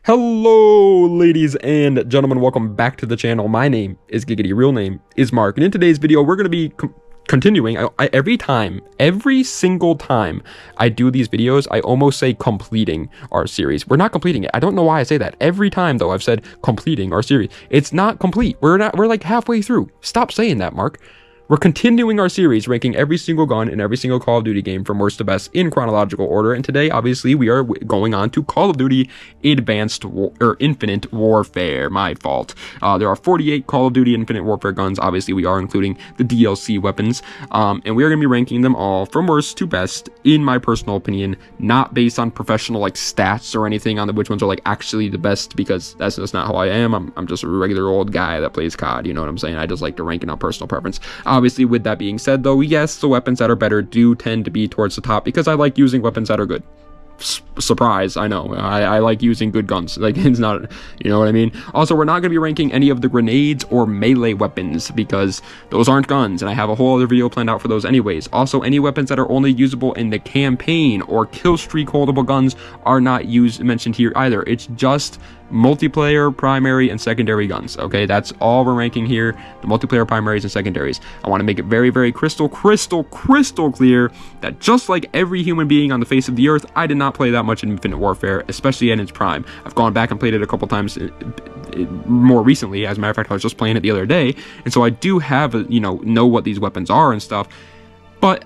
Hello, ladies and gentlemen, welcome back to the channel. My name is Giggity, real name is Mark, and in today's video, we're going to be continuing. Every single time I do these videos, I almost say completing our series. We're not completing it. I don't know why I say that. Every time, though, I've said completing our series. It's not complete. We're like halfway through. Stop saying that, Mark. We're continuing our series, ranking every single gun in every single Call of Duty game from worst to best in chronological order. And today, obviously, we are going on to Call of Duty Infinite Warfare. My fault. There are 48 Call of Duty Infinite Warfare guns. Obviously, we are including the DLC weapons. And we are going to be ranking them all from worst to best, in my personal opinion, not based on professional stats or anything on which ones are actually the best, because that's just not how I am. I'm just a regular old guy that plays COD. You know what I'm saying? I just like to rank it on personal preference. Obviously, with that being said, though, yes, the weapons that are better do tend to be towards the top because I like using weapons that are good. Surprise, I know. I like using good guns. It's not, you know what I mean? Also, we're not going to be ranking any of the grenades or melee weapons because those aren't guns, and I have a whole other video planned out for those anyways. Also, any weapons that are only usable in the campaign or kill streak holdable guns are not mentioned here either. It's just multiplayer, primary, and secondary guns. Okay, that's all we're ranking here, the multiplayer, primaries, and secondaries. I want to make it very, very crystal clear that just like every human being on the face of the earth, I did not play that much in Infinite Warfare, especially in its prime. I've gone back and played it a couple times more recently. As a matter of fact, I was just playing it the other day, and so I do have know what these weapons are and stuff. But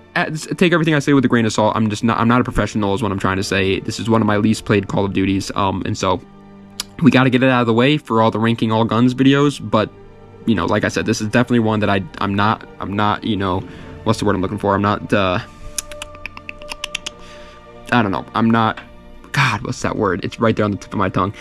take everything I say with a grain of salt. I'm not a professional is what I'm trying to say. This is one of my least played Call of Duties, and so we got to get it out of the way for all the ranking all guns videos. But like I said, this is definitely one that I'm not what's the word I'm looking for? I'm not I don't know. I'm not, God, what's that word? It's right there on the tip of my tongue.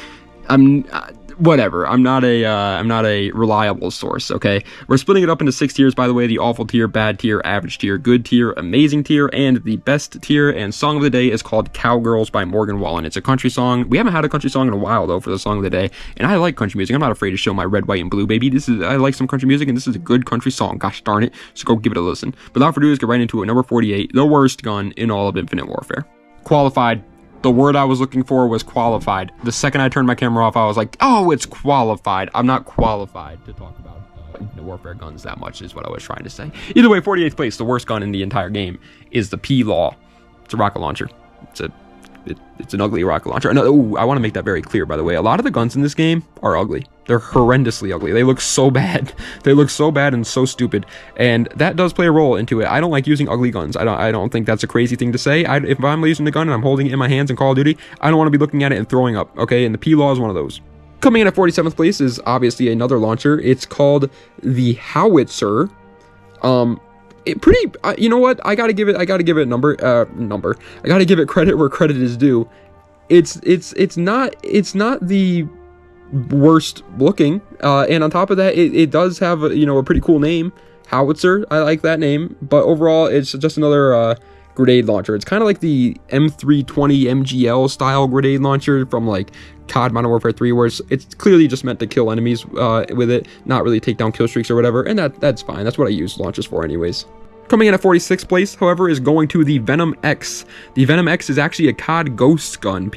Whatever. I'm not a reliable source, okay? We're splitting it up into 6 tiers, by the way: the awful tier, bad tier, average tier, good tier, amazing tier, and the best tier. And song of the day is called Cowgirls by Morgan Wallen. It's a country song. We haven't had a country song in a while, though, for the song of the day. And I like country music. I'm not afraid to show my red, white, and blue, baby. I like some country music, and this is a good country song. Gosh darn it. So go give it a listen. But without further ado, let's get right into it. Number 48, the worst gun in all of Infinite Warfare. Qualified. The word I was looking for was qualified. The second I turned my camera off, I was like, oh, it's qualified. I'm not qualified to talk about Infinite Warfare guns that much, is what I was trying to say. Either way, 48th place, the worst gun in the entire game is the P-Law. It's a rocket launcher. It's an ugly rocket launcher. No, I want to make that very clear, by the way. A lot of the guns in this game are ugly. They're horrendously ugly. They look so bad. They look so bad and so stupid. And that does play a role into it. I don't like using ugly guns. I don't think that's a crazy thing to say. If I'm using the gun and I'm holding it in my hands in Call of Duty, I don't want to be looking at it and throwing up, okay? And the P-Law is one of those. Coming in at 47th place is obviously another launcher. It's called the Howitzer. You know what? I gotta give it a number. I gotta give it credit where credit is due. It's not the worst looking, and on top of that, it does have a pretty cool name, Howitzer. I like that name, but overall, it's just another grenade launcher. It's kind of like the M320 MGL style grenade launcher from COD Modern Warfare 3, where it's clearly just meant to kill enemies with it, not really take down kill streaks or whatever, and that's fine. That's what I use launchers for anyways. Coming in at 46th place, however, is going to the Venom X. The Venom X is actually a COD ghost gun.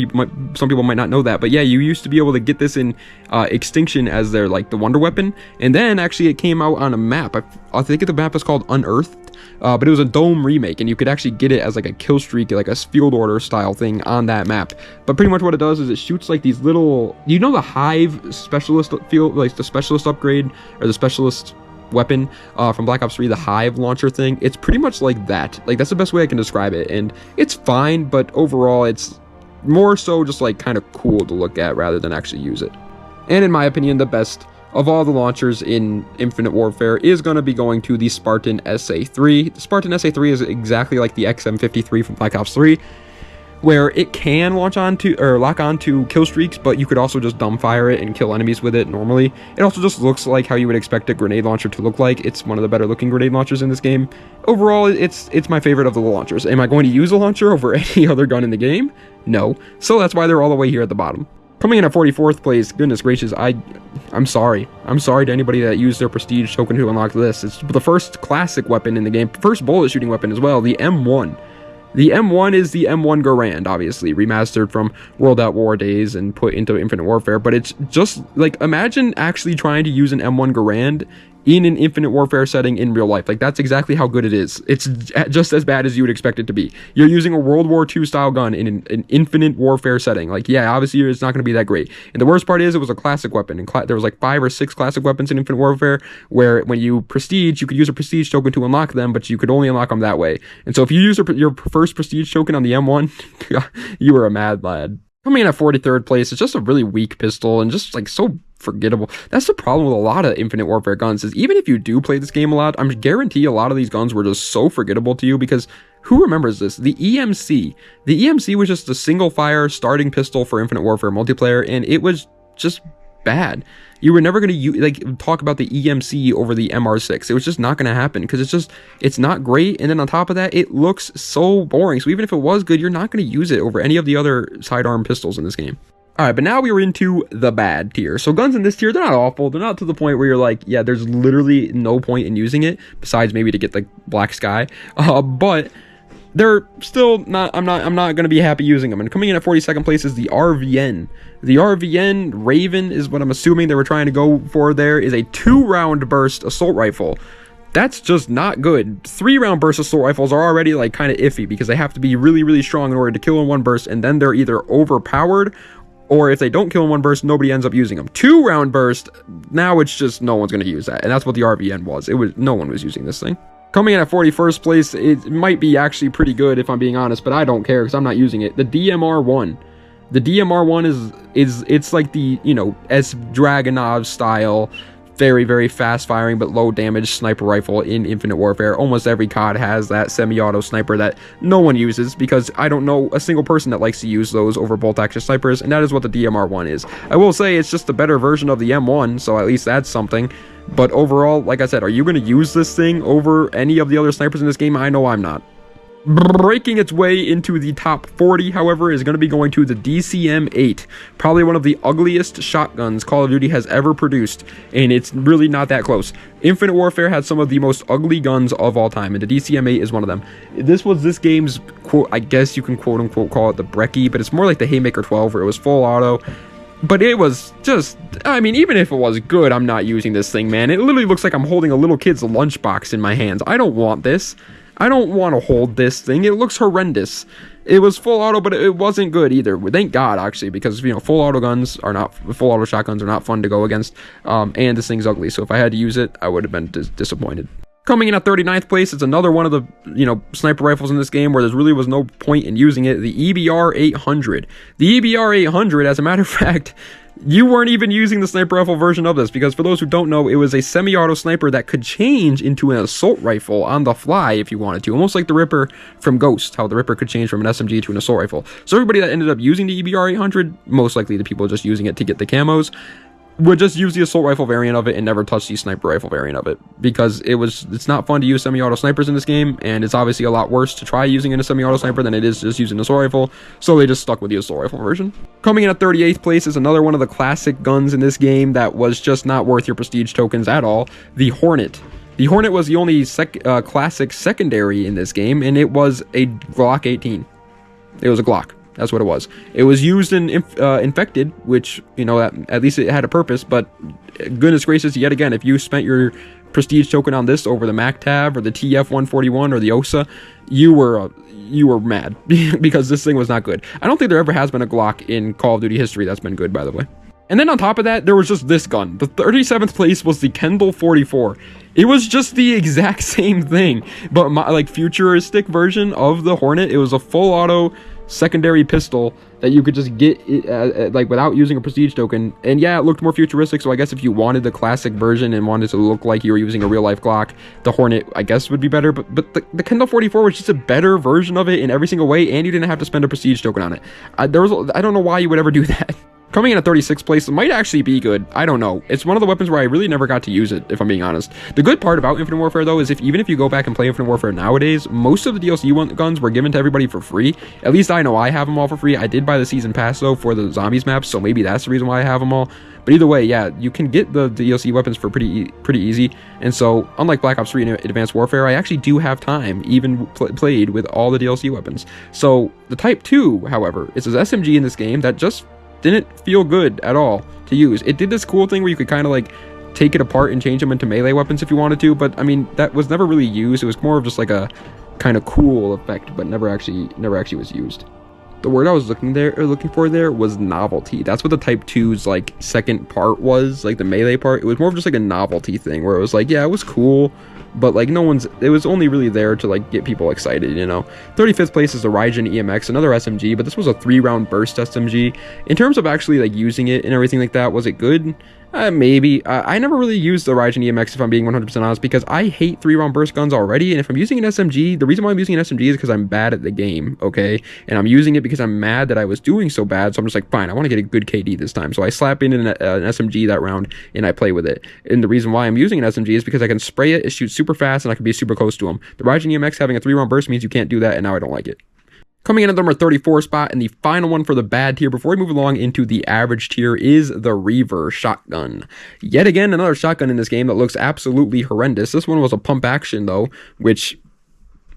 Some people might not know that, but yeah, you used to be able to get this in Extinction as their the wonder weapon, and then actually it came out on a map. I think the map is called Unearthed, but it was a dome remake, and you could actually get it as a kill streak, a field order style thing on that map. But pretty much what it does is it shoots these little, the Hive specialist field, the specialist upgrade, or the specialist weapon from Black Ops 3, the Hive launcher thing. It's pretty much like that. That's the best way I can describe it, and it's fine, but overall it's more so just kind of cool to look at rather than actually use it. And in my opinion, the best of all the launchers in Infinite Warfare is going to be going to the Spartan SA3. The Spartan SA3 is exactly like the XM53 from Black Ops 3, where it can lock onto kill streaks, but you could also just dumbfire it and kill enemies with it normally. It also just looks like how you would expect a grenade launcher to look like. It's one of the better looking grenade launchers in this game. Overall, it's my favorite of the launchers. Am I going to use a launcher over any other gun in the game? No. So that's why they're all the way here at the bottom. Coming in at 44th place, goodness gracious, I'm sorry. I'm sorry to anybody that used their prestige token to unlock this. It's the first classic weapon in the game, first bullet shooting weapon as well, the M1. The M1 is the M1 Garand, obviously, remastered from World at War days and put into Infinite Warfare, but it's just, like, imagine actually trying to use an M1 Garand in an Infinite Warfare setting in real life. Like, that's exactly how good it is. It's just as bad as you would expect it to be. You're using a World War II style gun in an Infinite Warfare setting. Like, yeah, obviously it's not going to be that great. And the worst part is it was a classic weapon. And there was like 5 or 6 classic weapons in Infinite Warfare where when you prestige, you could use a prestige token to unlock them, but you could only unlock them that way. And so if you use your first prestige token on the M1, you were a mad lad. Coming in at 43rd place, it's just a really weak pistol and just like so forgettable. That's the problem with a lot of Infinite Warfare guns, is even if you do play this game a lot, I'm guarantee a lot of these guns were just so forgettable to you, because who remembers this? The EMC was just a single fire starting pistol for Infinite Warfare multiplayer, and it was just bad. You were never going to talk about the EMC over the MR6. It was just not going to happen, because it's not great. And then on top of that, it looks so boring. So even if it was good, you're not going to use it over any of the other sidearm pistols in this game. All right, but now we were into the bad tier. So guns in this tier, they're not awful. They're not to the point where you're like, yeah, there's literally no point in using it besides maybe to get the Black Sky. But they're still not, I'm not going to be happy using them. And coming in at 42nd place is the RVN. The RVN Raven is what I'm assuming they were trying to go for there, is a 2-round burst assault rifle. That's just not good. 3-round burst assault rifles are already like kind of iffy, because they have to be really, really strong in order to kill in one burst, and then they're either overpowered, or if they don't kill in one burst, nobody ends up using them. 2-round burst, now it's just no one's going to use that. And that's what the RVN was. No one was using this thing. Coming in at 41st place, it might be actually pretty good if I'm being honest, but I don't care because I'm not using it. The DMR1. The DMR1 it's like the, you know, S Dragunov style, very, very fast firing but low damage sniper rifle in Infinite Warfare. Almost every COD has that semi-auto sniper that no one uses, because I don't know a single person that likes to use those over bolt action snipers, and that is what the DMR1 is. I will say it's just a better version of the M1, so at least that's something. But overall, like I said, are you going to use this thing over any of the other snipers in this game? I know I'm not. Breaking its way into the top 40, however, is going to be going to the DCM-8, probably one of the ugliest shotguns Call of Duty has ever produced, and it's really not that close. Infinite Warfare had some of the most ugly guns of all time, and the DCM-8 is one of them. This was this game's, quote, I guess you can quote-unquote call it the Brecci, but it's more like the Haymaker 12, where it was full auto. But it was just, I mean, even if it was good, I'm not using this thing, man. It literally looks like I'm holding a little kid's lunchbox in my hands. I don't want this. I don't want to hold this thing. It looks horrendous. It was full auto, but it wasn't good either. Thank God, actually, because, you know, full auto shotguns are not fun to go against. And this thing's ugly. So if I had to use it, I would have been disappointed. Coming in at 39th place, it's another one of the, you know, sniper rifles in this game where there really was no point in using it. The EBR 800. The EBR 800, as a matter of fact, you weren't even using the sniper rifle version of this, because for those who don't know, it was a semi-auto sniper that could change into an assault rifle on the fly if you wanted to, almost like the Ripper from Ghost, how the Ripper could change from an SMG to an assault rifle. So everybody that ended up using the EBR 800, most likely the people just using it to get the camos, would just use the assault rifle variant of it and never touch the sniper rifle variant of it, because it's not fun to use semi-auto snipers in this game, and it's obviously a lot worse to try using in a semi-auto sniper than it is just using an assault rifle, so they just stuck with the assault rifle version. Coming in at 38th place is another one of the classic guns in this game that was just not worth your prestige tokens at all, the Hornet. The Hornet was the only classic secondary in this game, and it was a Glock 18. It was a Glock. That's what it was. It was used in Infected, which, you know, at least it had a purpose, but goodness gracious, yet again, if you spent your prestige token on this over the MACTAV or the TF-141 or the OSA, you were mad because this thing was not good. I don't think there ever has been a Glock in Call of Duty history that's been good, by the way. And then on top of that, there was just this gun. The 37th place was the Kendall 44. It was just the exact same thing, but like futuristic version of the Hornet. It was a full auto secondary pistol that you could just get like without using a prestige token, and yeah, it looked more futuristic, so I guess if you wanted the classic version and wanted to look like you were using a real life Glock, the Hornet I guess would be better, but the Kendall 44 was just a better version of it in every single way, and you didn't have to spend a prestige token on it. I don't know why you would ever do that. Coming in at 36th place, it might actually be good. I don't know. It's one of the weapons where I really never got to use it, if I'm being honest. The good part about Infinite Warfare, though, is even if you go back and play Infinite Warfare nowadays, most of the DLC guns were given to everybody for free. At least I know I have them all for free. I did buy the Season Pass, though, for the Zombies maps, so maybe that's the reason why I have them all. But either way, yeah, you can get the DLC weapons for pretty easy. And so, unlike Black Ops 3 and Advanced Warfare, I actually do have time, even played with all the DLC weapons. So the Type 2, however, is an SMG in this game that just didn't feel good at all to use. It did this cool thing where you could kind of like take it apart and change them into melee weapons if you wanted to, but I mean, that was never really used. It was more of just like a kind of cool effect, but never actually was used. The word I was looking for there was novelty. That's what the Type 2's like second part was, like the melee part. It was more of just like a novelty thing where it was like, yeah, it was cool, but like it was only really there to like get people excited, you know. 35th place is the Raijin EMX, another SMG, but this was a 3-round burst SMG. In terms of actually like using it and everything like that, was it good? Maybe. I never really used the Raijin EMX, if I'm being 100% honest, because I hate 3-round burst guns already, and if I'm using an SMG, the reason why I'm using an SMG is because I'm bad at the game, okay? And I'm using it because I'm mad that I was doing so bad, so I'm just like, fine, I want to get a good KD this time. So I slap in an SMG that round, and I play with it. And the reason why I'm using an SMG is because I can spray it shoots super fast, and I can be super close to them. The Raijin EMX having a 3-round burst means you can't do that, and now I don't like it. Coming in at the number 34 spot, and the final one for the bad tier before we move along into the average tier, is the Reaver shotgun. Yet again, another shotgun in this game that looks absolutely horrendous. This one was a pump action though, which,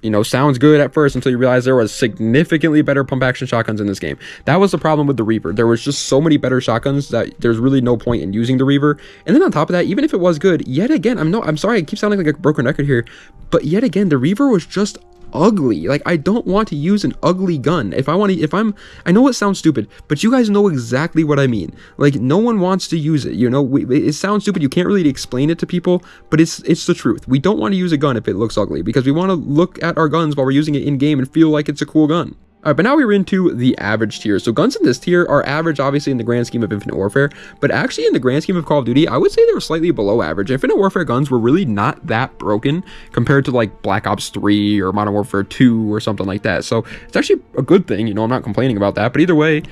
you know, sounds good at first until you realize there was significantly better pump action shotguns in this game. That was the problem with the Reaver. There was just so many better shotguns that there's really no point in using the Reaver. And then on top of that, even if it was good, yet again, I'm sorry, I keep sounding like a broken record here, but yet again, the Reaver was just ugly. Like, I don't want to use an ugly gun. I know it sounds stupid, but you guys know exactly what I mean. Like, no one wants to use it, you know. It sounds stupid, you can't really explain it to people, but it's the truth. We don't want to use a gun if it looks ugly, because we want to look at our guns while we're using it in game and feel like it's a cool gun. All right, but now we're into the average tier. So guns in this tier are average, obviously, in the grand scheme of Infinite Warfare, but actually in the grand scheme of Call of Duty, I would say they were slightly below average. Infinite Warfare guns were really not that broken compared to like Black Ops 3 or Modern Warfare 2 or something like that. So it's actually a good thing, you know, I'm not complaining about that. But either way,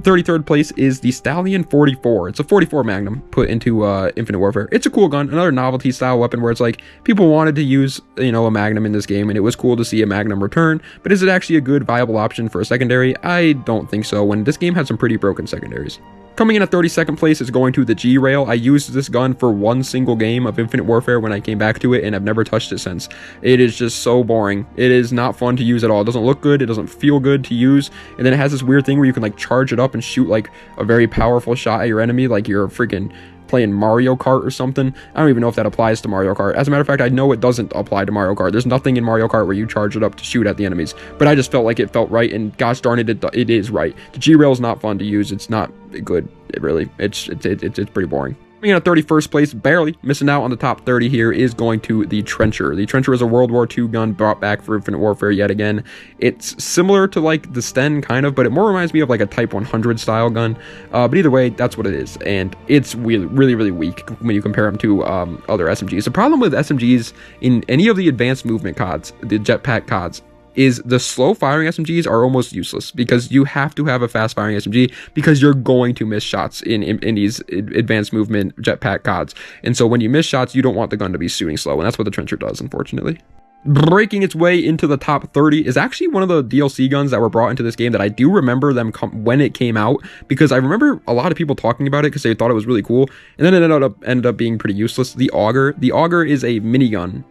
33rd place is the Stallion 44. It's a 44 Magnum put into Infinite Warfare. It's a cool gun, another novelty style weapon where it's like people wanted to use, you know, a Magnum in this game, and it was cool to see a Magnum return. But is it actually a good viable option for a secondary? I don't think so, when this game had some pretty broken secondaries. Coming in at 32nd place is going to the G-Rail. I used this gun for one single game of Infinite Warfare when I came back to it, and I've never touched it since. It is just so boring. It is not fun to use at all. It doesn't look good. It doesn't feel good to use. And then it has this weird thing where you can like charge it up and shoot like a very powerful shot at your enemy, like you're freaking playing Mario Kart or something. I don't even know if that applies to Mario Kart. As a matter of fact, I know it doesn't apply to Mario Kart. There's nothing in Mario Kart where you charge it up to shoot at the enemies, but I just felt like it felt right, and gosh darn it, it is right. The G-Rail is not fun to use. It's not good. It's pretty boring. Coming in at 31st place, barely missing out on the top 30 here, is going to the Trencher. The Trencher is a World War II gun brought back for Infinite Warfare yet again. It's similar to like the Sten kind of, but it more reminds me of like a Type 100 style gun. But either way, that's what it is, and it's really weak when you compare them to other SMGs. The problem with SMGs in any of the advanced movement CODs, the jetpack CODs, is the slow firing SMGs are almost useless, because you have to have a fast firing SMG, because you're going to miss shots in these advanced movement jetpack CODs. And so when you miss shots, you don't want the gun to be shooting slow, and that's what the Trencher does, unfortunately. Breaking its way into the top 30 is actually one of the DLC guns that were brought into this game that I do remember them when it came out, because I remember a lot of people talking about it because they thought it was really cool, and then it ended up being pretty useless. The Auger. The Auger is a minigun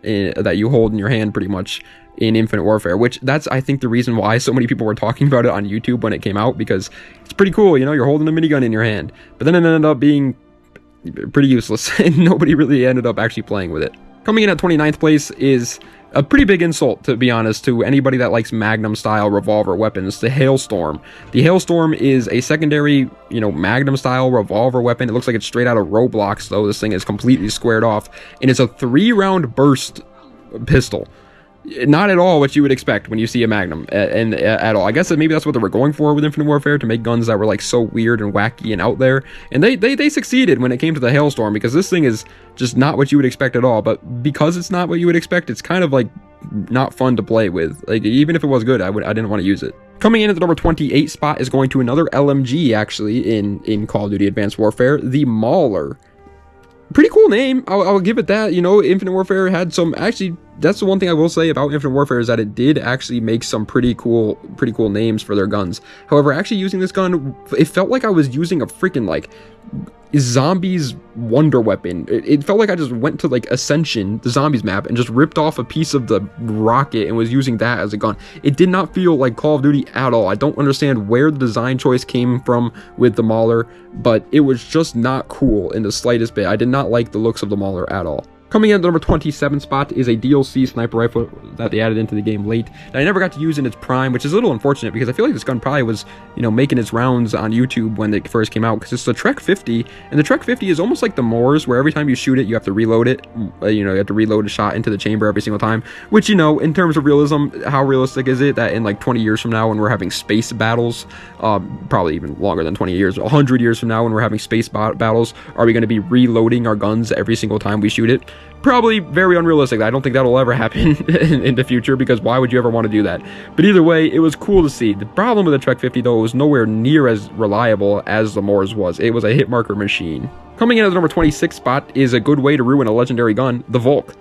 that you hold in your hand pretty much in Infinite Warfare, which that's, I think, the reason why so many people were talking about it on YouTube when it came out, because it's pretty cool, you know, you're holding a minigun in your hand. But then it ended up being pretty useless, and nobody really ended up actually playing with it. Coming in at 29th place is a pretty big insult, to be honest, to anybody that likes Magnum style revolver weapons, the Hailstorm. The Hailstorm is a secondary, you know, Magnum style revolver weapon. It looks like it's straight out of Roblox, though. This thing is completely squared off, and it's a 3-round burst pistol. Not at all what you would expect when you see a Magnum, and at all. I guess that maybe that's what they were going for with Infinite Warfare, to make guns that were like so weird and wacky and out there. And they succeeded when it came to the Hailstorm, because this thing is just not what you would expect at all. But because it's not what you would expect, it's kind of like not fun to play with. Like, even if it was good, I didn't want to use it. Coming in at the number 28 spot is going to another LMG, actually, in Call of Duty Advanced Warfare, the Mauler. Pretty cool name, I'll give it that. You know, Infinite Warfare had some actually that's the one thing I will say about Infinite Warfare, is that it did actually make some pretty cool names for their guns. However, actually using this gun, it felt like I was using a freaking like zombies wonder weapon. It felt like I just went to like Ascension, the zombies map, and just ripped off a piece of the rocket and was using that as a gun. It did not feel like Call of Duty at all. I don't understand where the design choice came from with the Mauler, but it was just not cool in the slightest bit. I did not like the looks of the Mauler at all. Coming in at the number 27 spot is a DLC sniper rifle that they added into the game late that I never got to use in its prime, which is a little unfortunate because I feel like this gun probably was, you know, making its rounds on YouTube when it first came out, because it's the Trek 50, and the Trek 50 is almost like the Moors, where every time you shoot it, you have to reload it. You know, you have to reload a shot into the chamber every single time, which, you know, in terms of realism, how realistic is it that in like 20 years from now when we're having space battles, probably even longer than 20 years, 100 years from now when we're having space battles, are we going to be reloading our guns every single time we shoot it? Probably very unrealistic. I don't think that'll ever happen in the future, because why would you ever want to do that? But either way, it was cool to see. The problem with the Trek 50, though, it was nowhere near as reliable as the Moors was. It was a hit marker machine. Coming in at the number 26 spot is a good way to ruin a legendary gun, the Volk.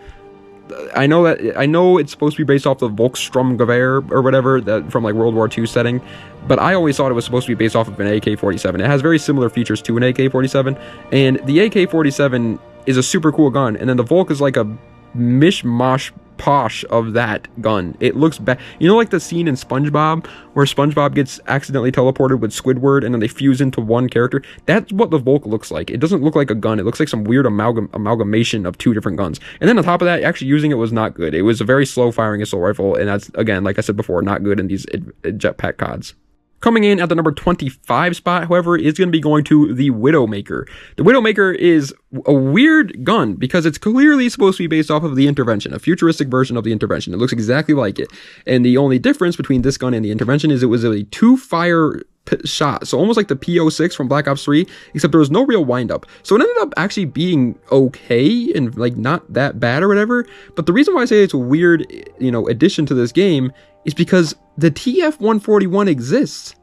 I know it's supposed to be based off the Volkssturmgewehr or whatever, that from like World War II setting, but I always thought it was supposed to be based off of an AK-47. It has very similar features to an AK-47, and the AK-47 is a super cool gun, and then the Volk is like a mishmash posh of that gun. It looks bad. You know, like the scene in SpongeBob where SpongeBob gets accidentally teleported with Squidward and then they fuse into one character? That's what the Volk looks like. It doesn't look like a gun. It looks like some weird amalgamation of two different guns. And then on top of that, actually using it was not good. It was a very slow firing assault rifle, and that's, again, like I said before, not good in these jetpack CODs. Coming in at the number 25 spot, however, is going to be going to the Widowmaker. The Widowmaker is a weird gun because it's clearly supposed to be based off of the Intervention, a futuristic version of the Intervention. It looks exactly like it. And the only difference between this gun and the Intervention is it was a two-fire shot, so almost like the PO6 from Black Ops 3, except there was no real windup. So it ended up actually being okay and like not that bad or whatever. But the reason why I say it's a weird, you know, addition to this game is because the TF-141 exists.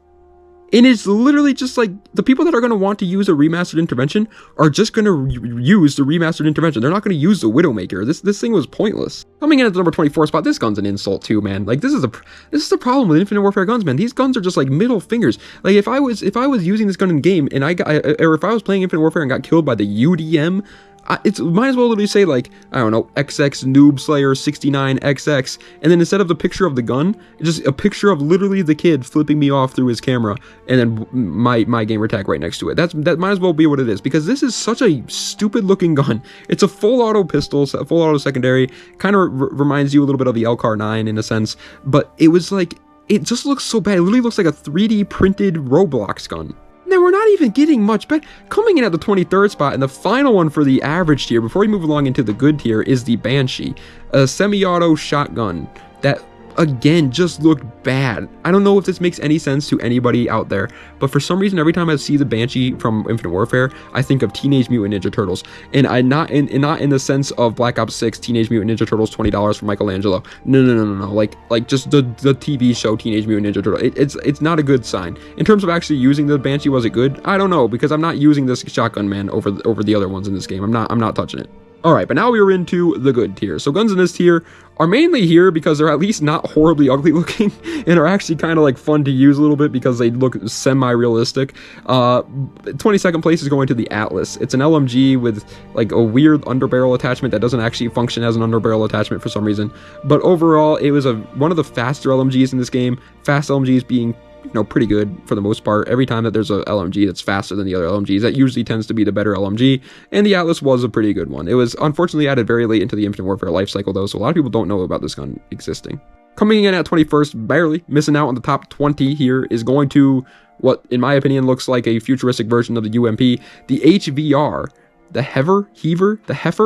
And it's literally just like the people that are going to want to use a remastered Intervention are just going to use the remastered Intervention. They're not going to use the Widowmaker. This thing was pointless. Coming in at the number 24 spot, this gun's an insult too, man. Like this is the problem with Infinite Warfare guns, man. These guns are just like middle fingers. Like if I was using this gun in game and or if I was playing Infinite Warfare and got killed by the UDM, it might as well literally say like, I don't know, XX Noob Slayer 69XX, and then instead of the picture of the gun, just a picture of literally the kid flipping me off through his camera, and then my gamer tag right next to it. That might as well be what it is, because this is such a stupid looking gun. It's a full auto pistol, full auto secondary, kind of reminds you a little bit of the LCAR 9 in a sense, but it was like, it just looks so bad. It literally looks like a 3D printed Roblox gun. Now, we're not even getting much better. Coming in at the 23rd spot, and the final one for the average tier, before we move along into the good tier, is the Banshee, a semi-auto shotgun that, again, just looked bad. I don't know if this makes any sense to anybody out there, but for some reason, every time I see the Banshee from Infinite Warfare, I think of Teenage Mutant Ninja Turtles, and not in the sense of Black Ops 6, Teenage Mutant Ninja Turtles, $20 from Michelangelo. No. Like just the TV show Teenage Mutant Ninja Turtles. It's not a good sign. In terms of actually using the Banshee, was it good? I don't know, because I'm not using this shotgun, man, over the other ones in this game. I'm not touching it. Alright, but now we are into the good tier. So guns in this tier are mainly here because they're at least not horribly ugly looking and are actually kind of like fun to use a little bit because they look semi-realistic. 22nd place is going to the Atlas. It's an LMG with like a weird underbarrel attachment that doesn't actually function as an underbarrel attachment for some reason. But overall, it was one of the faster LMGs in this game. Fast LMGs being, you know, pretty good for the most part. Every time that there's a LMG that's faster than the other LMGs, that usually tends to be the better LMG, and the Atlas was a pretty good one. It was unfortunately added very late into the Infinite Warfare lifecycle though, so a lot of people don't know about this gun existing. Coming in at 21st, barely missing out on the top 20 here, is going to what, in my opinion, looks like a futuristic version of the UMP, the HVR. The Heifer?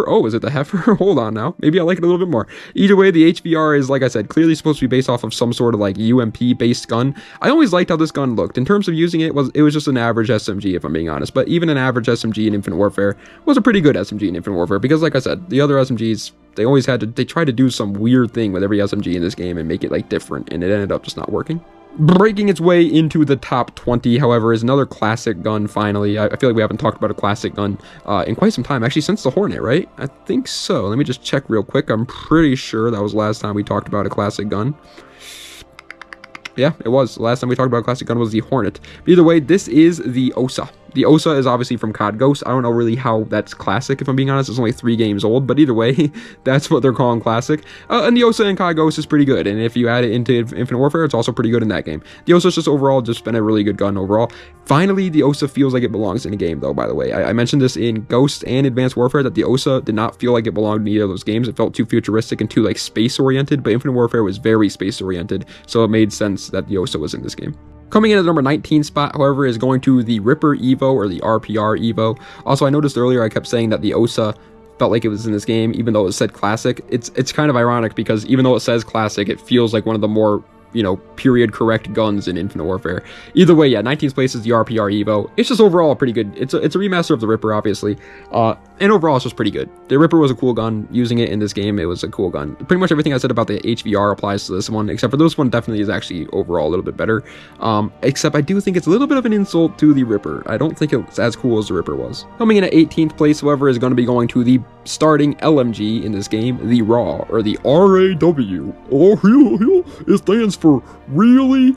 Oh, is it the Heifer? Hold on now. Maybe I like it a little bit more. Either way, the HVR is, like I said, clearly supposed to be based off of some sort of like UMP-based gun. I always liked how this gun looked. In terms of using it, it was just an average SMG, if I'm being honest. But even an average SMG in Infinite Warfare was a pretty good SMG in Infinite Warfare, because like I said, the other SMGs, they tried to do some weird thing with every SMG in this game and make it like different, and it ended up just not working. Breaking its way into the top 20, however, is another classic gun, finally. I feel like we haven't talked about a classic gun in quite some time, actually, since the Hornet, right? I think so. Let me just check real quick. I'm pretty sure that was the last time we talked about a classic gun. Yeah, it was. The last time we talked about a classic gun was the Hornet. But either way, this is the OSA. The OSA is obviously from COD Ghost. I don't know really how that's classic, if I'm being honest. It's only 3 games old, but either way, that's what they're calling classic. And the OSA in COD Ghost is pretty good, and if you add it into Infinite Warfare, it's also pretty good in that game. The OSA is just overall just been a really good gun overall. Finally, the OSA feels like it belongs in a game, though, by the way. I mentioned this in Ghost and Advanced Warfare, that the OSA did not feel like it belonged in either of those games. It felt too futuristic and too, like, space-oriented, but Infinite Warfare was very space-oriented, so it made sense that the OSA was in this game. Coming in at the number 19 spot, however, is going to the Ripper Evo, or the RPR Evo. Also, I noticed earlier I kept saying that the OSA felt like it was in this game, even though it said classic. It's kind of ironic, because even though it says classic, it feels like one of the more, you know, period correct guns in Infinite Warfare. Either way, yeah, 19th place is the RPR Evo. It's just overall pretty good. It's a remaster of the Ripper, obviously, and overall it's just pretty good. The Ripper was a cool gun. Using it in this game, it was a cool gun. Pretty much everything I said about the HVR applies to this one, except for this one definitely is actually overall a little bit better. Except I do think it's a little bit of an insult to the Ripper. I don't think it's as cool as the Ripper was. Coming in at 18th place, however, is going to be going to the starting LMG in this game, the RAW, or the RAW. Oh, it stands for really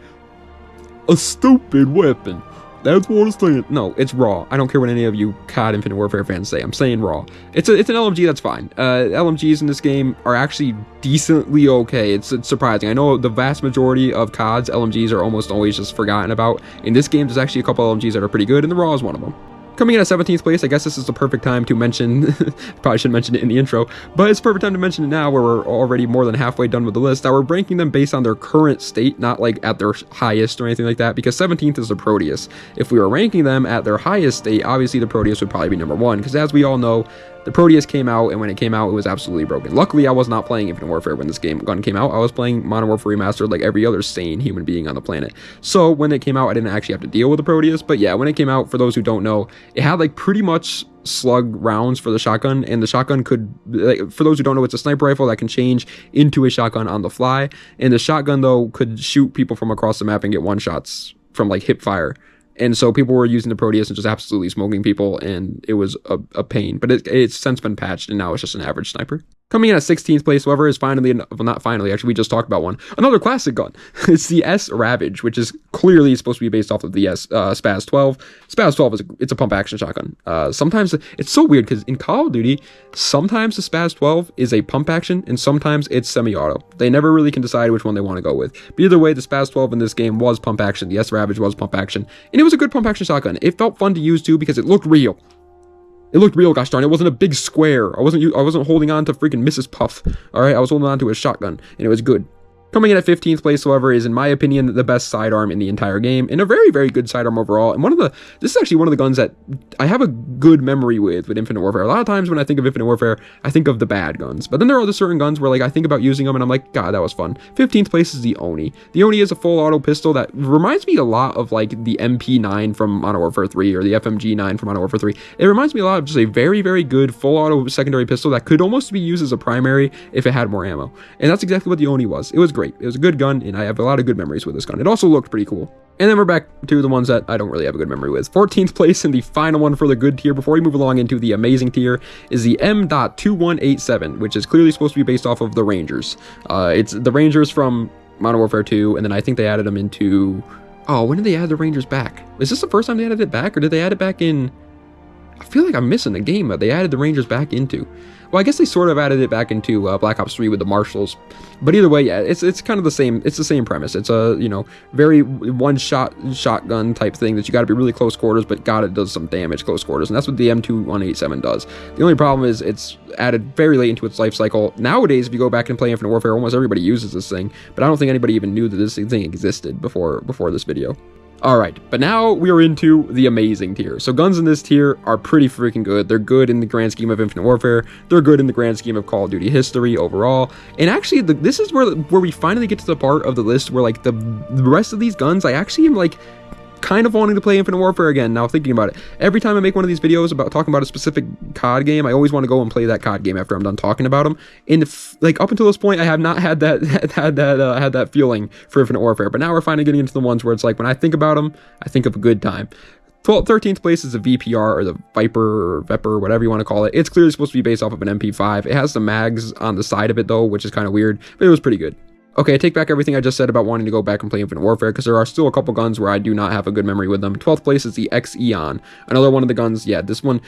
a stupid weapon. That's what it's saying. No, it's RAW. I don't care what any of you COD Infinite Warfare fans say. I'm saying RAW. It's an LMG, that's fine. LMGs in this game are actually decently okay. It's surprising. I know the vast majority of CODs, LMGs are almost always just forgotten about. In this game, there's actually a couple LMGs that are pretty good, and the RAW is one of them. Coming in at 17th place, I guess this is the perfect time to mention, probably shouldn't mention it in the intro, but it's the perfect time to mention it now, where we're already more than halfway done with the list, that we're ranking them based on their current state, not like at their highest or anything like that, because 17th is the Proteus. If we were ranking them at their highest state, obviously the Proteus would probably be number 1, because as we all know, the Proteus came out, and when it came out, it was absolutely broken. Luckily, I was not playing Infinite Warfare when this gun came out. I was playing Modern Warfare Remastered like every other sane human being on the planet. So when it came out, I didn't actually have to deal with the Proteus. But yeah, when it came out, for those who don't know, it had like pretty much slug rounds for the shotgun, and the shotgun could, like, for those who don't know, it's a sniper rifle that can change into a shotgun on the fly, and the shotgun though could shoot people from across the map and get one shots from like hip fire. And so people were using the Proteus and just absolutely smoking people, and it was a pain. But it's since been patched, and now it's just an average sniper. Coming in at 16th place, however, is finally, well, not finally, actually, we just talked about one. Another classic gun. It's the S-Ravage, which is clearly supposed to be based off of the SPAS 12. SPAS 12 it's a pump action shotgun. Sometimes, it's so weird, because in Call of Duty, sometimes the SPAS 12 is a pump action, and sometimes it's semi-auto. They never really can decide which one they want to go with. But either way, the SPAS 12 in this game was pump action. The S-Ravage was pump action, and it was a good pump action shotgun. It felt fun to use, too, because it looked real. It looked real, gosh darn. It wasn't a big square. I wasn't holding on to freaking Mrs. Puff. Alright, I was holding on to a shotgun, and it was good. Coming in at 15th place, however, is, in my opinion, the best sidearm in the entire game, and a very, very good sidearm overall. And this is actually one of the guns that I have a good memory with Infinite Warfare. A lot of times when I think of Infinite Warfare, I think of the bad guns. But then there are other certain guns where, like, I think about using them, and I'm like, God, that was fun. 15th place is the Oni. The Oni is a full auto pistol that reminds me a lot of, like, the MP9 from Modern Warfare 3, or the FMG9 from Modern Warfare 3. It reminds me a lot of just a very, very good full auto secondary pistol that could almost be used as a primary if it had more ammo. And that's exactly what the Oni was. It was great. It was a good gun, and I have a lot of good memories with this gun. It also looked pretty cool. And then we're back to the ones that I don't really have a good memory with. 14th place, and the final one for the good tier before we move along into the amazing tier, is the M.2187, which is clearly supposed to be based off of the Rangers. It's the Rangers from Modern Warfare 2, and then I think they added them into... Oh, when did they add the Rangers back? Is this the first time they added it back, or did they add it back in... I feel like I'm missing a game that they added the Rangers back into. Well, I guess they sort of added it back into Black Ops 3 with the Marshals. But either way, yeah, it's kind of the same. It's the same premise. It's a, you know, very shotgun type thing that you got to be really close quarters, but God, it does some damage close quarters, and that's what the M2187 does. The only problem is it's added very late into its life cycle. Nowadays, if you go back and play Infinite Warfare, almost everybody uses this thing, but I don't think anybody even knew that this thing existed before this video. Alright, but now we are into the amazing tier. So guns in this tier are pretty freaking good. They're good in the grand scheme of Infinite Warfare. They're good in the grand scheme of Call of Duty history overall. And actually, this is where we finally get to the part of the list where, like, the rest of these guns, I actually am, like, kind of wanting to play Infinite Warfare again now thinking about it. Every time I make one of these videos about talking about a specific COD game, I always want to go and play that COD game after I'm done talking about them. And like up until this point, I have not had that had that feeling for Infinite Warfare. But now we're finally getting into the ones where it's like when I think about them, I think of a good time. 13th place is the VPR or the Viper or Vepr, whatever you want to call it. It's clearly supposed to be based off of an MP5. It has some mags on the side of it though, which is kind of weird, but it was pretty good. Okay, I take back everything I just said about wanting to go back and play Infinite Warfare because there are still a couple guns where I do not have a good memory with them. 12th place is the Xeon. Another one of the guns, yeah, this one,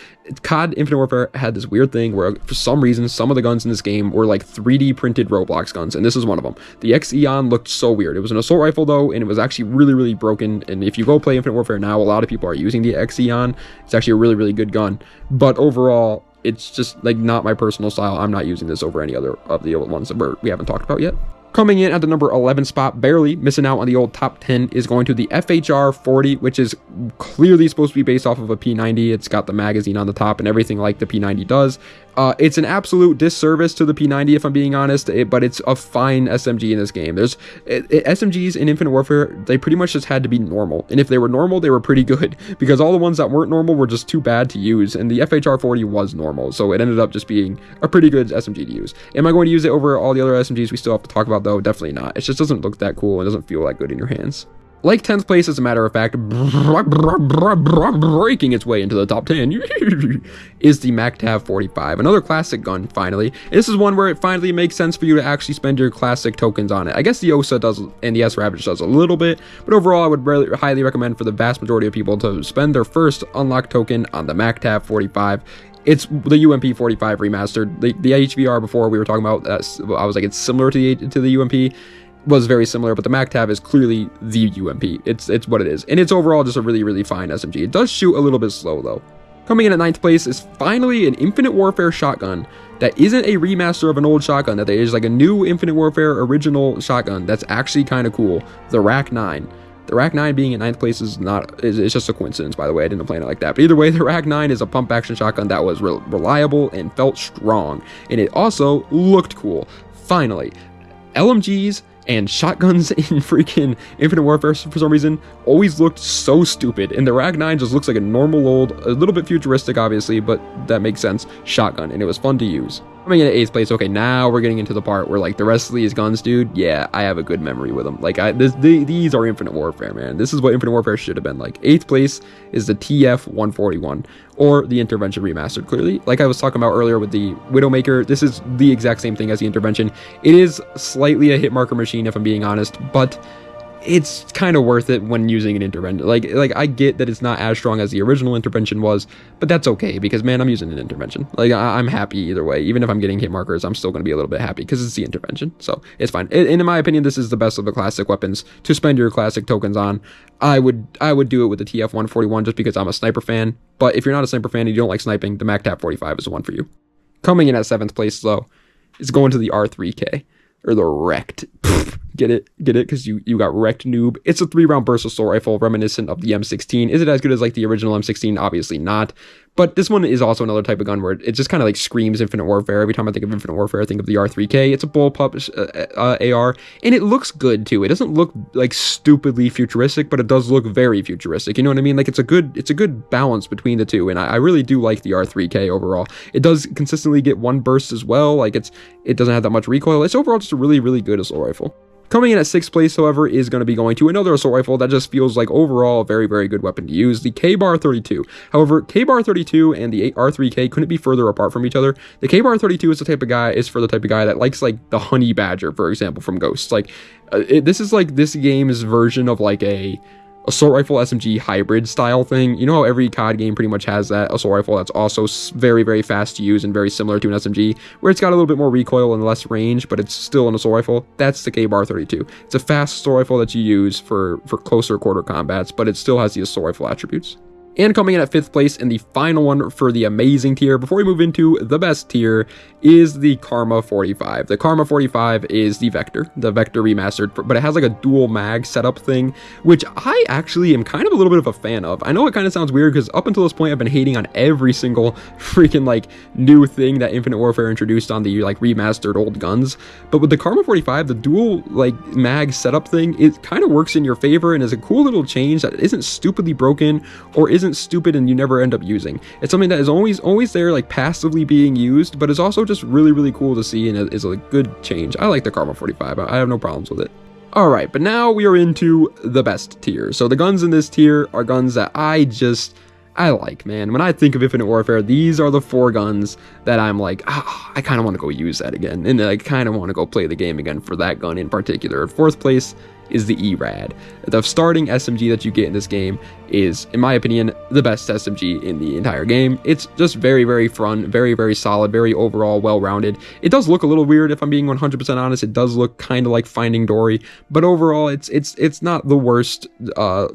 COD Infinite Warfare had this weird thing where for some reason, some of the guns in this game were like 3D printed Roblox guns, and this is one of them. The Xeon looked so weird. It was an assault rifle though, and it was actually really, really broken, and if you go play Infinite Warfare now, a lot of people are using the Xeon. It's actually a really, really good gun, but overall, it's just like not my personal style. I'm not using this over any other of the old ones that we haven't talked about yet. Coming in at the number 11 spot, barely missing out on the old top 10, is going to the FHR-40, which is clearly supposed to be based off of a P90. It's got the magazine on the top and everything like the P90 does. It's an absolute disservice to the P90 if I'm being honest, but it's a fine SMG in this game. SMGs in Infinite Warfare, they pretty much just had to be normal, and if they were normal, they were pretty good, because all the ones that weren't normal were just too bad to use, and the FHR-40 was normal, so it ended up just being a pretty good SMG to use. Am I going to use it over all the other SMGs we still have to talk about though? Definitely not. It just doesn't look that cool and doesn't feel that good in your hands. Like 10th place, as a matter of fact, breaking its way into the top 10 is the MACTAV 45, another classic gun, finally. This is one where it finally makes sense for you to actually spend your classic tokens on it. I guess the OSA does, and the S-Ravage does a little bit, but overall, I would highly recommend for the vast majority of people to spend their first unlocked token on the MACTAV 45. It's the UMP 45 remastered. The HVR before we were talking about, I was like, it's similar to the UMP. Was very similar, but the MACTAV is clearly the UMP. It's what it is, and it's overall just a really, really fine SMG. It does shoot a little bit slow though. Coming in at 9th place is finally an Infinite Warfare shotgun that isn't a remaster of an old shotgun, that is like a new Infinite Warfare original shotgun that's actually kind of cool. The RAC-9. The RAC-9 being in 9th place is it's just a coincidence, by the way. I didn't plan it like that. But either way, the RAC-9 is a pump action shotgun that was reliable and felt strong, and it also looked cool. Finally, LMGs and shotguns in freaking Infinite Warfare for some reason always looked so stupid, and the RAC-9 just looks like a normal old, a little bit futuristic obviously, but that makes sense, shotgun, and it was fun to use. Coming in at 8th place, okay, now we're getting into the part where like the rest of these guns, dude, yeah, I have a good memory with them. Like these are Infinite Warfare, man. This is what Infinite Warfare should have been like. 8th place is the TF-141, or the Intervention Remastered, clearly. Like I was talking about earlier with the Widowmaker, this is the exact same thing as the Intervention. It is slightly a hit marker machine, if I'm being honest, but it's kind of worth it when using an Intervention. Like I get that it's not as strong as the original Intervention was, but that's okay, because man, I'm using an Intervention. Like I'm happy either way. Even if I'm getting hit markers, I'm still going to be a little bit happy because it's the Intervention, so it's fine. And in my opinion, this is the best of the classic weapons to spend your classic tokens on. I would do it with the TF-141 just because I'm a sniper fan, but if you're not a sniper fan and you don't like sniping, the MACTAV 45 is the one for you. Coming in at 7th place though is going to the R3K, or the Wrecked. Get it? Because you got Wrecked, noob. It's a 3-round burst assault rifle reminiscent of the M16. Is it as good as like the original M16? Obviously not. But this one is also another type of gun where it just kind of like screams Infinite Warfare. Every time I think of Infinite Warfare, I think of the R3K. It's a bullpup AR, and it looks good too. It doesn't look like stupidly futuristic, but it does look very futuristic. You know what I mean? Like it's a good balance between the two, and I really do like the R3K overall. It does consistently get one burst as well. Like it doesn't have that much recoil. It's overall just a really, really good assault rifle. Coming in at 6th place, however, is going to be going to another assault rifle that just feels like overall a very, very good weapon to use, the KBAR 32. However, KBAR 32 and the R3K couldn't be further apart from each other. The KBAR 32 is for the type of guy that likes like the Honey Badger, for example, from Ghosts. Like this is like this game's version of like a assault rifle SMG hybrid style thing. You know how every COD game pretty much has that assault rifle that's also very, very fast to use and very similar to an SMG, where it's got a little bit more recoil and less range, but it's still an assault rifle? That's the KBAR 32. It's a fast assault rifle that you use for closer quarter combats, but it still has the assault rifle attributes. And coming in at 5th place, and the final one for the amazing tier, before we move into the best tier, is the Karma 45. The Karma 45 is the Vector Remastered, but it has like a dual mag setup thing, which I actually am kind of a little bit of a fan of. I know it kind of sounds weird because up until this point, I've been hating on every single freaking like new thing that Infinite Warfare introduced on the like remastered old guns. But with the Karma 45, the dual like mag setup thing, it kind of works in your favor and is a cool little change that isn't stupidly broken or isn't stupid and you never end up using. It's something that is always there, like passively being used, but is also just really cool to see and is a good change. I like the Karma 45. I have no problems with it. Alright, but now we are into the best tier. So the guns in this tier are guns that I like, man. When I think of Infinite Warfare, these are the 4 guns that I'm like, I kind of want to go use that again. And I kind of want to go play the game again for that gun in particular. 4th place is the ERAD. The starting SMG that you get in this game is, in my opinion, the best SMG in the entire game. It's just very fun, very solid, very overall well-rounded. It does look a little weird, if I'm being 100% honest. It does look kind of like Finding Dory, but overall, it's not the worst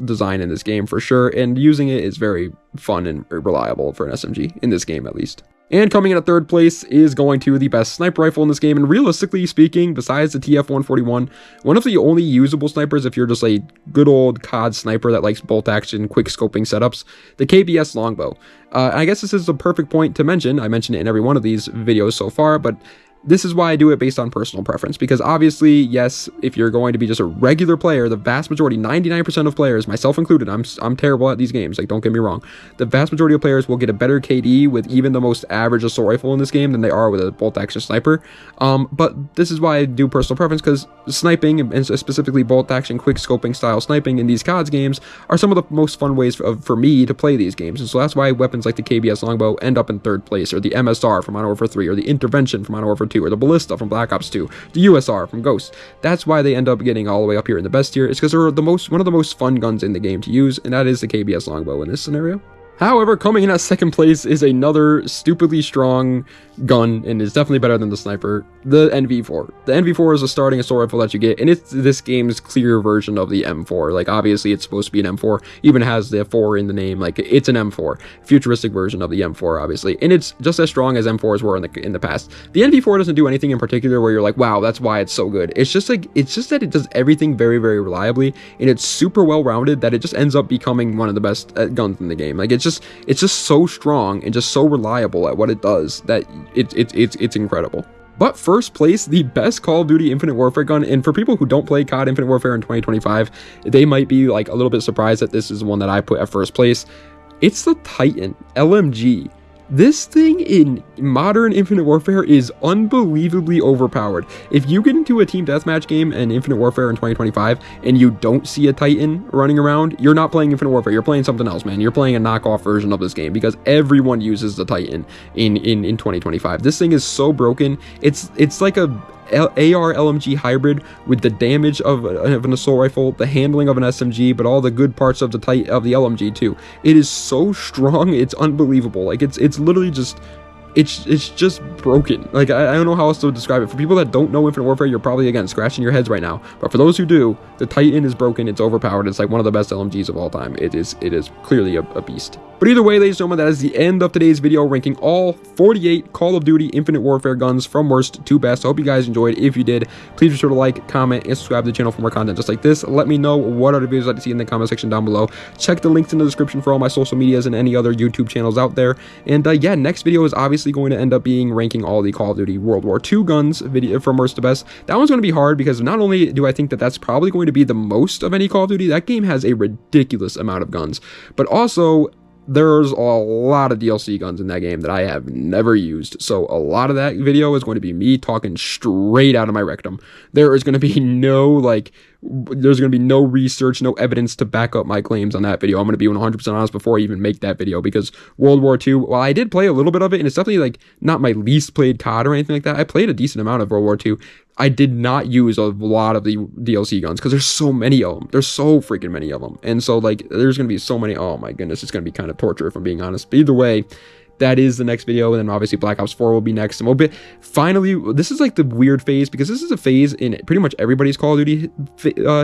design in this game for sure, and using it is very fun and reliable for an SMG, in this game at least. And coming in at 3rd place is going to the best sniper rifle in this game, and realistically speaking, besides the TF-141, one of the only usable snipers if you're just a good old COD sniper that likes bolt action, quick scoping setups, the KBS longbow. I guess this is the perfect point to mention. I mentioned it in every one of these videos so far, but this is why I do it based on personal preference, because obviously, yes, if you're going to be just a regular player, the vast majority, 99% of players, myself included, I'm terrible at these games, like, don't get me wrong, the vast majority of players will get a better KD with even the most average assault rifle in this game than they are with a bolt action sniper. But this is why I do personal preference, because sniping, and specifically bolt action quick scoping style sniping in these CODs games, are some of the most fun ways for me to play these games, and so that's why weapons like the KBS longbow end up in 3rd place, or the MSR from Modern Warfare 3, or the Intervention from Modern Warfare 2, or the Ballista from Black Ops 2, the USR from Ghost. That's why they end up getting all the way up here in the best tier. It's because they're one of the most fun guns in the game to use, and that is the KBS longbow in this scenario. However, coming in at 2nd place is another stupidly strong gun, and is definitely better than the sniper, the NV4. The NV4 is a starting assault rifle that you get, and it's this game's clear version of the M4. Like, obviously, it's supposed to be an M4, even has the 4 in the name. Like, it's an M4, futuristic version of the M4, obviously, and it's just as strong as M4s were in the past. The NV4 doesn't do anything in particular where you're like, wow, that's why it's so good. It's just that it does everything very reliably, and it's super well-rounded that it just ends up becoming one of the best guns in the game. Like, it's just so strong and just so reliable at what it does that it's incredible. But 1st place, the best Call of Duty Infinite Warfare gun, and for people who don't play COD Infinite Warfare in 2025, they might be like a little bit surprised that this is one that I put at 1st place. It's the Titan LMG. This thing in modern Infinite Warfare is unbelievably overpowered. If you get into a team deathmatch game in Infinite Warfare in 2025 and you don't see a Titan running around, you're not playing Infinite Warfare. You're playing something else, man. You're playing a knockoff version of this game, because everyone uses the Titan in 2025. This thing is so broken. It's like a AR LMG hybrid with the damage of an assault rifle, the handling of an SMG, but all the good parts of the LMG too. It is so strong, it's unbelievable. Like, it's literally just, it's just broken. Like, I don't know how else to describe it. For people that don't know Infinite Warfare, you're probably, again, scratching your heads right now. But for those who do, the Titan is broken, it's overpowered, it's like one of the best LMGs of all time. It is clearly a beast. But either way, ladies and gentlemen, that is the end of today's video, ranking all 48 Call of Duty Infinite Warfare guns from worst to best. I hope you guys enjoyed. If you did, please be sure to like, comment, and subscribe to the channel for more content just like this. Let me know what other videos you'd like to see in the comment section down below. Check the links in the description for all my social medias and any other YouTube channels out there. And yeah, next video is obviously going to end up being ranking all the Call of Duty World War II guns video from worst to best. That one's going to be hard because not only do I think that that's probably going to be the most of any Call of Duty, that game has a ridiculous amount of guns, but also there's a lot of DLC guns in that game that I have never used. So a lot of that video is going to be me talking straight out of my rectum. There is going to be no research, no evidence to back up my claims on that video. I'm going to be 100% honest before I even make that video, because World War II, while I did play a little bit of it, and it's definitely like not my least played COD or anything like that, I played a decent amount of World War II. I did not use a lot of the DLC guns because there's so many of them. There's so freaking many of them. And so, like, there's going to be so many. Oh my goodness, it's going to be kind of torture if I'm being honest. But either way, that is the next video, and then obviously Black Ops 4 will be next, and we'll be finally, this is like the weird phase, because this is a phase in pretty much everybody's Call of Duty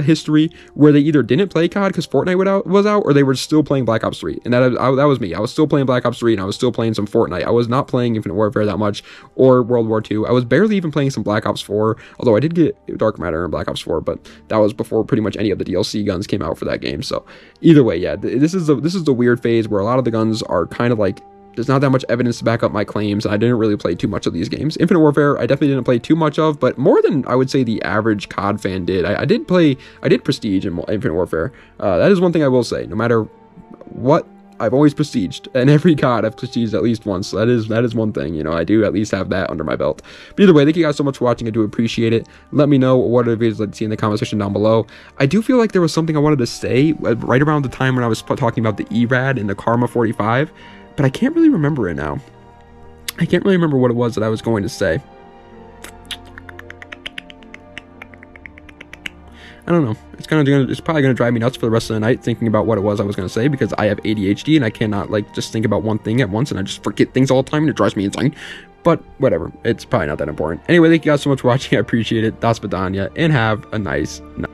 history where they either didn't play COD because Fortnite was out, or they were still playing Black Ops 3, and that was me. I was still playing Black Ops 3, and I was still playing some Fortnite. I was not playing Infinite Warfare that much, or World War II. I was barely even playing some Black Ops 4, although I did get Dark Matter in Black Ops 4, but that was before pretty much any of the DLC guns came out for that game. So either way, yeah, this is the weird phase where a lot of the guns are kind of like, there's not that much evidence to back up my claims, and I didn't really play too much of these games. Infinite Warfare, I definitely didn't play too much of, but more than I would say the average COD fan did. I did Prestige in Infinite Warfare. That is one thing I will say. No matter what, I've always Prestiged, and every COD I've Prestiged at least once. So that is one thing, you know, I do at least have that under my belt. But either way, thank you guys so much for watching. I do appreciate it. Let me know what other videos you'd like to see in the comment section down below. I do feel like there was something I wanted to say right around the time when I was talking about the ERAD and the Karma 45, but I can't really remember it now. I can't really remember what it was that I was going to say. I don't know. It's probably gonna drive me nuts for the rest of the night thinking about what it was I was gonna say, because I have ADHD and I cannot like just think about one thing at once, and I just forget things all the time and it drives me insane. But whatever, it's probably not that important. Anyway, thank you guys so much for watching. I appreciate it. Das Vidanya, and have a nice night.